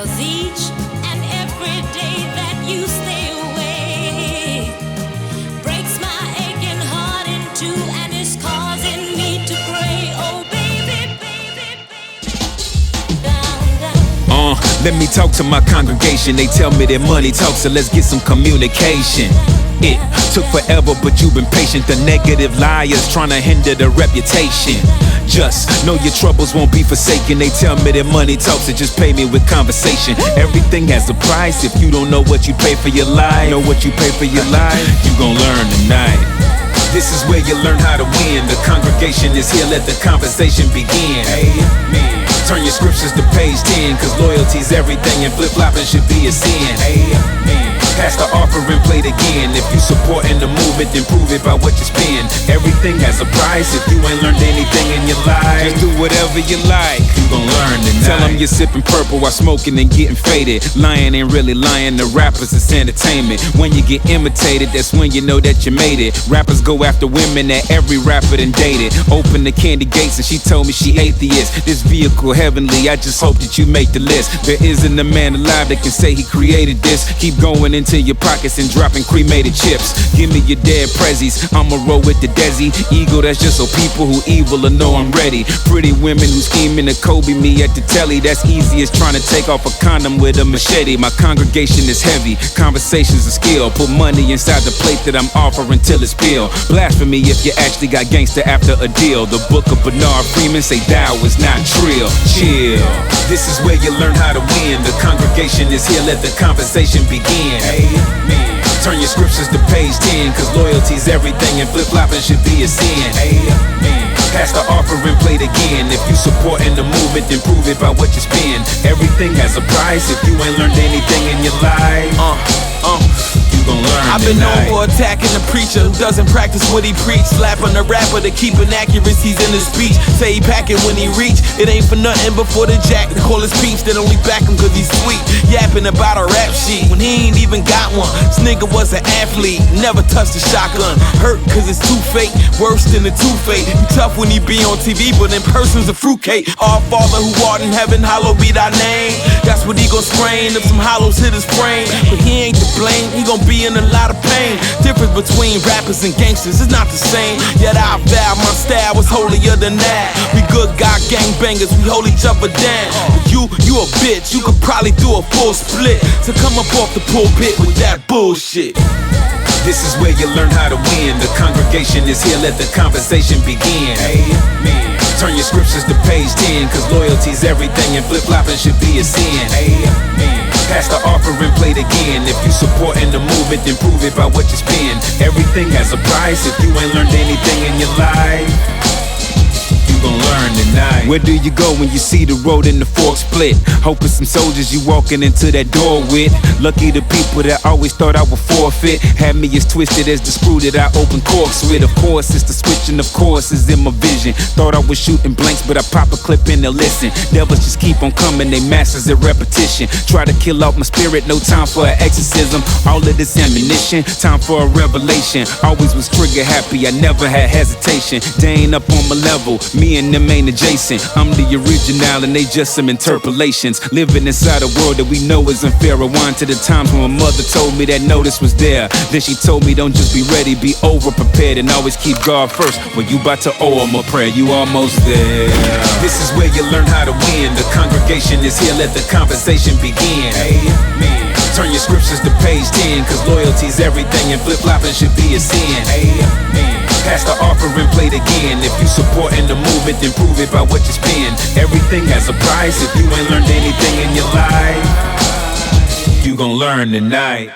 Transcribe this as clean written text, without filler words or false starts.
'cause each and every day that you stay away breaks my aching heart in two and it's causing me to pray. Oh baby, baby, baby, down, down. Let me talk to my congregation. They tell me that money talks, so let's get some communication. It took forever, but you've been patient. The negative liars trying to hinder the reputation. Just know your troubles won't be forsaken. They tell me that money talks, so just pay me with conversation. Everything has a price. If you don't know what you pay for your life, know what you pay for your life, you gon' learn tonight. This is where you learn how to win. The congregation is here, let the conversation begin. Amen. Turn your scriptures to page 10, 'cause loyalty's everything and flip-flopping should be a sin. Amen. Pass the offering, play it again. If you supporting the movement, then prove it by what you spend. Everything has a price. If you ain't learned anything in your life, just do whatever you like. You gon' learn tonight. Tell them you're sipping purple while smoking and getting faded. Lying ain't really lying. The rappers is entertainment. When you get imitated, that's when you know that you made it. Rappers go after women that every rapper done dated. Open the candy gates and she told me she atheist. This vehicle heavenly, I just hope that you make the list. There isn't a man alive that can say he created this. Keep going into your pockets and dropping cremated chips. Give me your dead prezzies, I'ma roll with the Desi. Ego, that's just so people who evil will know I'm ready. Pretty women who scheming to Kobe me at the telly. That's easy as trying to take off a condom with a machete. My congregation is heavy, conversations are skill. Put money inside the plate that I'm offering till it's filled. Blasphemy if you actually got gangster after a deal. The book of Bernard Freeman say thou is not trill. Chill, this is where you learn how to win. The congregation is here, let the conversation begin. Amen. Turn your scriptures to page 10, 'cause loyalty's everything and flip-flopping should be a sin. Amen. Pass the offering, play it again. If you supporting the movement, then prove it by what you spend. Everything has a price. If you ain't learned anything in your life, you gon' learn I've been tonight. known for attacking the preacher who doesn't practice what he preach. Slapping the rapper to keep inaccuracies in his speech. Say he pack it when he reach. It ain't for nothing before the jack. They call his peeps, they only back him 'cause he's sweet. Yapping about a rap sheet when he ain't even got one. This nigga was an athlete, never touched a shotgun. Hurt 'cause it's too fake, worse than the two-fake. You tough when he be on TV, but in person's a fruitcake. Our Father who art in heaven, hallowed be thy name. That's what he gon' sprain if some hollows hit his brain. But he ain't to blame, he gon' be in a lot of pain. Difference between rappers and gangsters is not the same. Yet I vow my style was holier than that. We good guy gangbangers, we hold each other down. But you a bitch, you could probably do a full split. So come up off the pulpit with that bullshit. This is where you learn how to win. The congregation is here, let the conversation begin. Amen. Turn your scriptures to page 10, 'cause loyalty's everything and flip-flopping should be a sin. Amen. Pass the offering, play it again. If you supporting the movement, then prove it by what you spend. Everything has a price. If you ain't learned anything in your life, you gon' learn tonight. Where do you go when you see the road and the fork split? Hoping some soldiers you walking into that door with. Lucky the people that always thought I would forfeit. Had me as twisted as the screw that I open corks with. Of course it's the switching, of course is in my vision. Thought I was shooting blanks, but I pop a clip in there, listen. Devils just keep on coming, they masters at repetition. Try to kill off my spirit, no time for an exorcism. All of this ammunition, time for a revelation. Always was trigger happy, I never had hesitation. They ain't up on my level, me and them ain't adjacent. I'm the original and they just some interpolations. Living inside a world that we know is unfair. Rewind to the times when my mother told me that notice was there. Then she told me don't just be ready, be over prepared and always keep God first. When you about to owe him a prayer, you almost there. This is where you learn how to win. The congregation is here, let the conversation begin. Amen. Turn your scriptures to page 10, 'cause loyalty's everything and flip-flopping should be a sin. Amen. Pass the offering, play it again. If you supporting the movement, then prove it by what you spend. Everything has a price. If you ain't learned anything in your life, you gon' learn tonight.